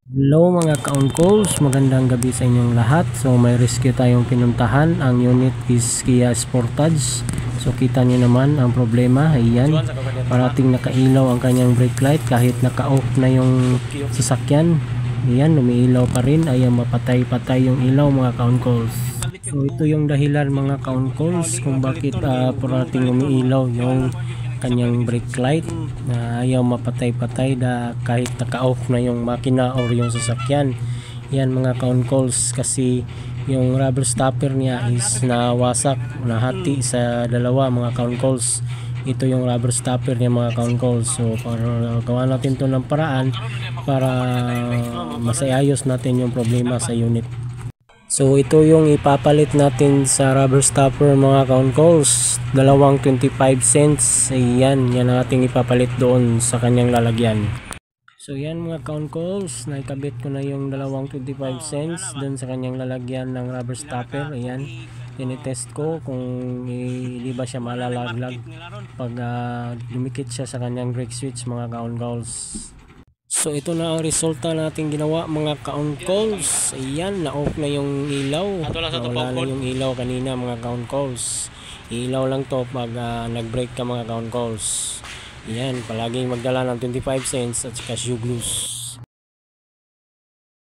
Hello mga ka-on-calls, magandang gabi sa inyong lahat. So may rescue tayong pinuntahan. Ang unit is Kia Sportage. So kita nyo naman ang problema. Ayan, parating nakailaw ang kanyang brake light kahit naka-off na yung sasakyan. Ayan, umiilaw pa rin. Ayan, mapatay-patay yung ilaw mga ka-on-calls. So ito yung dahilan mga ka-on-calls kung bakit parating umiilaw yung kanyang brake light na ayaw mapatay-patay kahit naka-off na yung makina or yung sasakyan. Yan mga ka-on-calls kasi yung rubber stopper niya is nawasak, nahati sa dalawa mga ka-on-calls. Ito yung rubber stopper niya mga ka-on-calls. So para gawa natin to ng paraan para masayayos natin yung problema sa unit. So ito yung ipapalit natin sa rubber stopper mga ka-on-calls, dalawang 25 cents. Ayan, yan ang ating ipapalit doon sa kanyang lalagyan. So yan mga ka-on-calls, naikabit ko na yung dalawang 25 cents doon sa kanyang lalagyan ng rubber stopper. Ayan, tinitest ko kung hindi ba siya malalaglag pag dumikit siya sa kanyang brake switch mga ka-on-calls. So ito na ang resulta natin ginawa mga ka-on-calls. Ayan, na-off na yung ilaw. Nawala na yung ilaw kanina mga ka-on-calls. Ilaw lang to pag nag-brake ka mga ka-on-calls. Ayan, palaging magdala ng 25 cents at saka shoe glues.